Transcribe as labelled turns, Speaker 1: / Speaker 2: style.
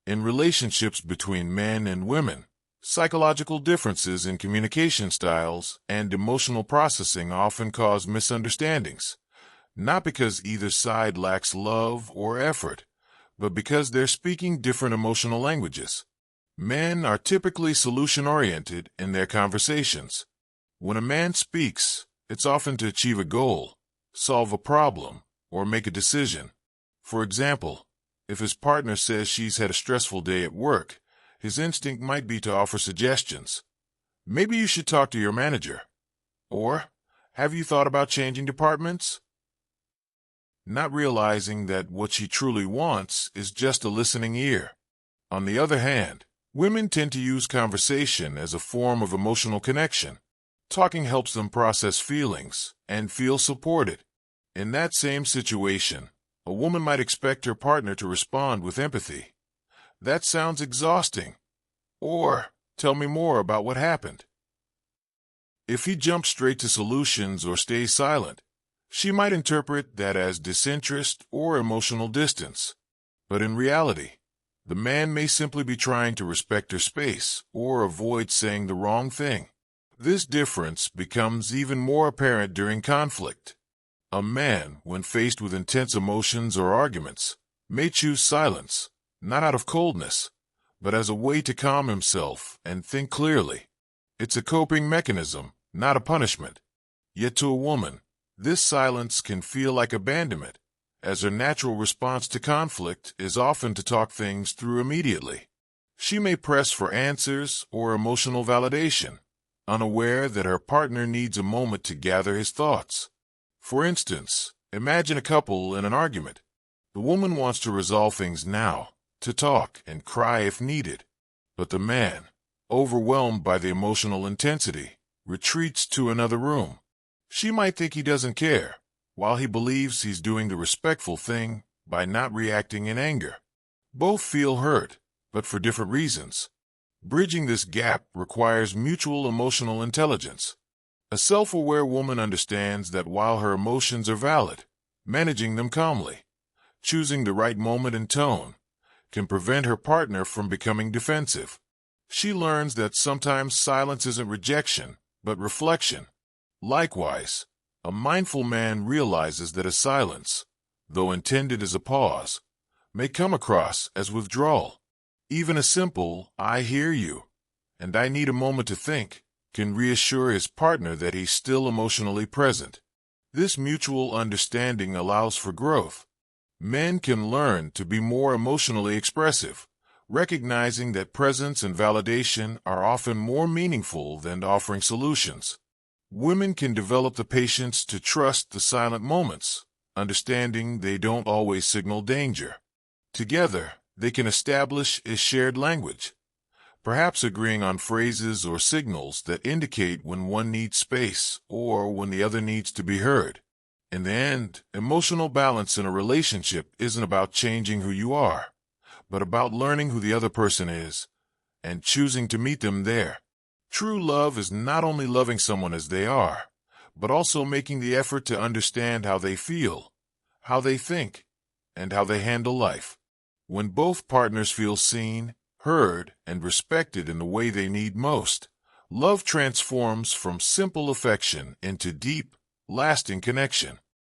Speaker 1: In relationships between men and women, psychological differences in communication styles and emotional processing often cause misunderstandings, not because either side lacks love or effort, but because they're speaking different emotional languages. Men are typically solution-oriented in their conversations. When a man speaks, it's often to achieve a goal, solve a problem, or make a decision. For example, if his partner says she's had a stressful day at work, his instinct might be to offer suggestions. Maybe you should talk to your manager. Or, have you thought about changing departments? Not realizing that what she truly wants is just a listening ear. On the other hand, women tend to use conversation as a form of emotional connection. Talking helps them process feelings and feel supported. In that same situation, a woman might expect her partner to respond with empathy. That sounds exhausting. Or, tell me more about what happened. If he jumps straight to solutions or stays silent, she might interpret that as disinterest or emotional distance. But in reality, the man may simply be trying to respect her space or avoid saying the wrong thing. This difference becomes even more apparent during conflict. A man, when faced with intense emotions or arguments, may choose silence, not out of coldness, but as a way to calm himself and think clearly. It's a coping mechanism, not a punishment. Yet to a woman, this silence can feel like abandonment, as her natural response to conflict is often to talk things through immediately. She may press for answers or emotional validation, unaware that her partner needs a moment to gather his thoughts. For instance, imagine a couple in an argument. The woman wants to resolve things now, to talk and cry if needed. But the man, overwhelmed by the emotional intensity, retreats to another room. She might think he doesn't care, while he believes he's doing the respectful thing by not reacting in anger. Both feel hurt, but for different reasons. Bridging this gap requires mutual emotional intelligence. A self-aware woman understands that while her emotions are valid, managing them calmly, choosing the right moment and tone, can prevent her partner from becoming defensive. She learns that sometimes silence isn't rejection, but reflection. Likewise, a mindful man realizes that a silence, though intended as a pause, may come across as withdrawal. Even a simple, "I hear you," and "I need a moment to think," can reassure his partner that he's still emotionally present. This mutual understanding allows for growth. Men can learn to be more emotionally expressive, recognizing that presence and validation are often more meaningful than offering solutions. Women can develop the patience to trust the silent moments, understanding they don't always signal danger. Together, they can establish a shared language, perhaps agreeing on phrases or signals that indicate when one needs space or when the other needs to be heard. In the end, emotional balance in a relationship isn't about changing who you are, but about learning who the other person is and choosing to meet them there. True love is not only loving someone as they are, but also making the effort to understand how they feel, how they think, and how they handle life. When both partners feel seen, heard, and respected in the way they need most, love transforms from simple affection into deep, lasting connection.